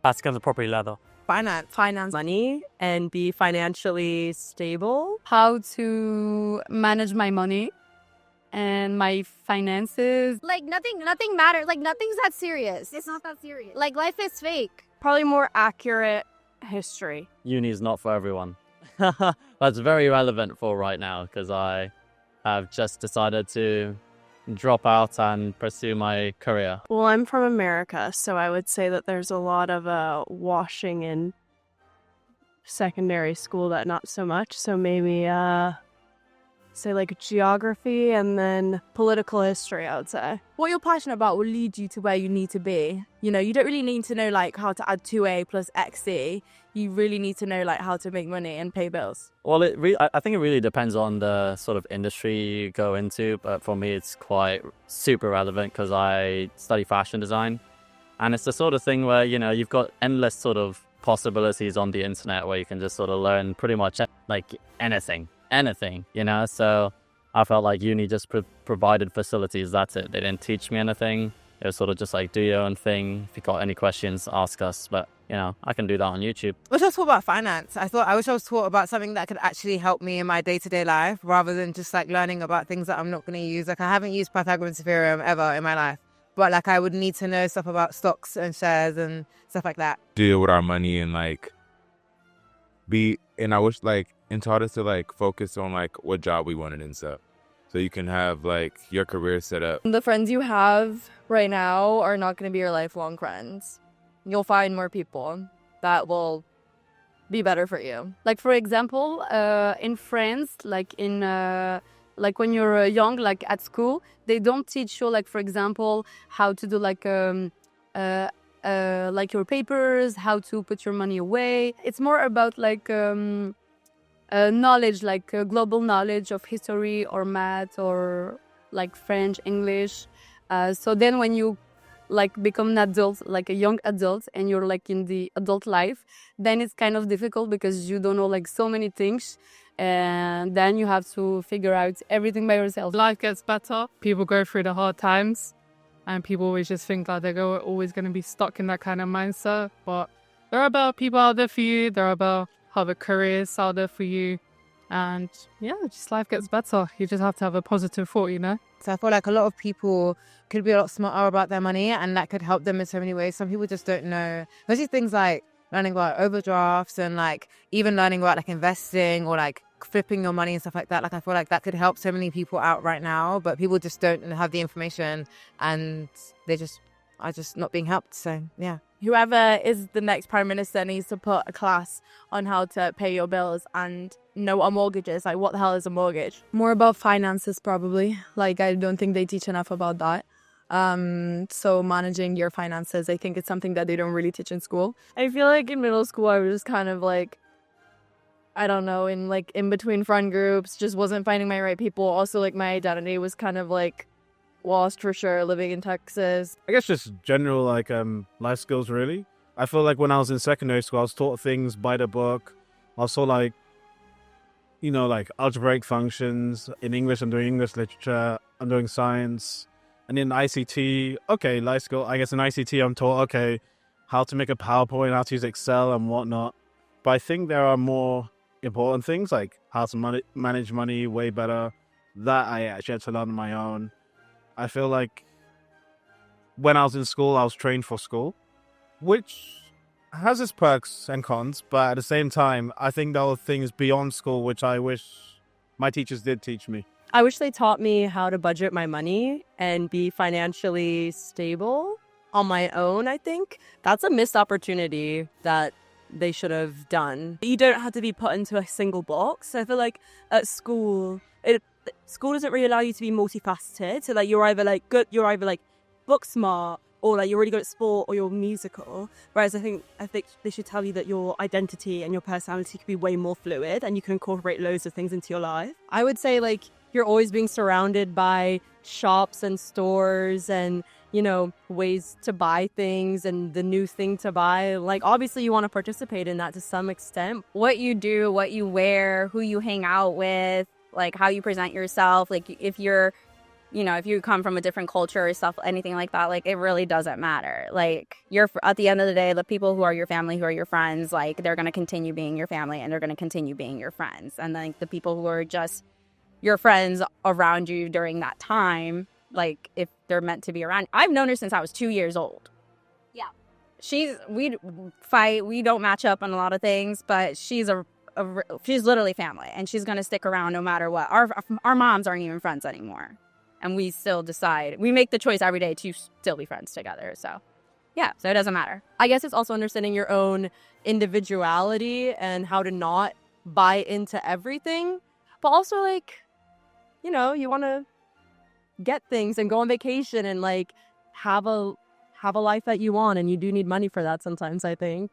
básicamente por el lado. Finance money and be financially stable. How to manage my money and my finances. Like nothing matters. Like nothing's that serious. It's not that serious. Like life is fake. Probably more accurate history. Uni is not for everyone. That's very relevant for right now because I have just decided to drop out and pursue my career. Well, I'm from America, so I would say that there's a lot of washing in secondary school that not so much. So maybe say like geography and then political history, I would say. What you're passionate about will lead you to where you need to be. You know, you don't really need to know like how to add 2a plus xc. You really need to know like how to make money and pay bills. Well, I think it really depends on the sort of industry you go into. But for me, it's quite super relevant because I study fashion design. And it's the sort of thing where, you know, you've got endless sort of possibilities on the internet where you can just sort of learn pretty much like anything, you know? So I felt like uni just provided facilities. That's it. They didn't teach me anything. It was sort of just like, do your own thing. If you got any questions, ask us. But, you know, I can do that on YouTube. I wish I was taught about finance. I wish I was taught about something that could actually help me in my day-to-day life rather than just like learning about things that I'm not going to use. Like I haven't used Pythagorean's theorem ever in my life. But like I would need to know stuff about stocks and shares and stuff like that. Deal with our money and like I wish like and taught us to like focus on like what job we wanted and stuff. So you can have like your career set up. The friends you have right now are not going to be your lifelong friends. You'll find more people that will be better for you. Like for example, in France, like when you're young, like at school, they don't teach you, like for example, how to do like your papers, how to put your money away. It's more about like knowledge, like global knowledge of history or math or like French, English. So then when you like become an adult, like a young adult, and you're like in the adult life, then it's kind of difficult because you don't know like so many things. And then you have to figure out everything by yourself. Life gets better. People go through the hard times. And people always just think that they're always going to be stuck in that kind of mindset. But there are better people out there for you. There are better other careers out there for you. And yeah, just life gets better. You just have to have a positive thought, you know? So I feel like a lot of people could be a lot smarter about their money and that could help them in so many ways. Some people just don't know. Especially things like learning about overdrafts and like even learning about like investing or like flipping your money and stuff like that. Like I feel like that could help so many people out right now, but people just don't have the information and they just are just not being helped. So yeah. Whoever is the next prime minister needs to put a class on how to pay your bills and know what a mortgage is. Like what the hell is a mortgage? More about finances probably. Like I don't think they teach enough about that. So managing your finances, I think it's something that they don't really teach in school. I feel like in middle school I was just kind of like, I don't know, in between friend groups, just wasn't finding my right people. Also like my identity was kind of like lost for sure, living in Texas. I guess just general like life skills really. I feel like when I was in secondary school I was taught things by the book. I was taught like, you know, like algebraic functions. In English I'm doing English literature, I'm doing science. And in ICT, okay, life skill, I guess in ICT I'm taught, okay, how to make a PowerPoint, how to use Excel and whatnot. But I think there are more important things like how to manage money way better. That I actually had to learn on my own. I feel like when I was in school, I was trained for school, which has its perks and cons. But at the same time, I think there are things beyond school which I wish my teachers did teach me. I wish they taught me how to budget my money and be financially stable on my own, I think. That's a missed opportunity that they should have done. You don't have to be put into a single box. I feel like at school, school doesn't really allow you to be multifaceted. So like you're either like good, you're either like book smart, or like you're really good at sport, or you're musical. Whereas I think they should tell you that your identity and your personality can be way more fluid, and you can incorporate loads of things into your life. I would say like you're always being surrounded by shops and stores and, you know, ways to buy things and the new thing to buy. Like, obviously you want to participate in that to some extent. What you do, what you wear, who you hang out with, like how you present yourself. Like if you're you know, if you come from a different culture or stuff, anything like that, like, it really doesn't matter. Like, you're at the end of the day, the people who are your family, who are your friends, like, they're going to continue being your family and they're going to continue being your friends. And then the people who are just your friends around you during that time, like, if they're meant to be around, I've known her since I was 2 years old. Yeah. We fight, we don't match up on a lot of things, but she's literally family, and she's going to stick around no matter what. Our moms aren't even friends anymore. And we still decide, we make the choice every day to still be friends together. So, yeah, so it doesn't matter. I guess it's also understanding your own individuality and how to not buy into everything. But also, like, you know, you want to get things and go on vacation and, like, have a life that you want. And you do need money for that sometimes, I think.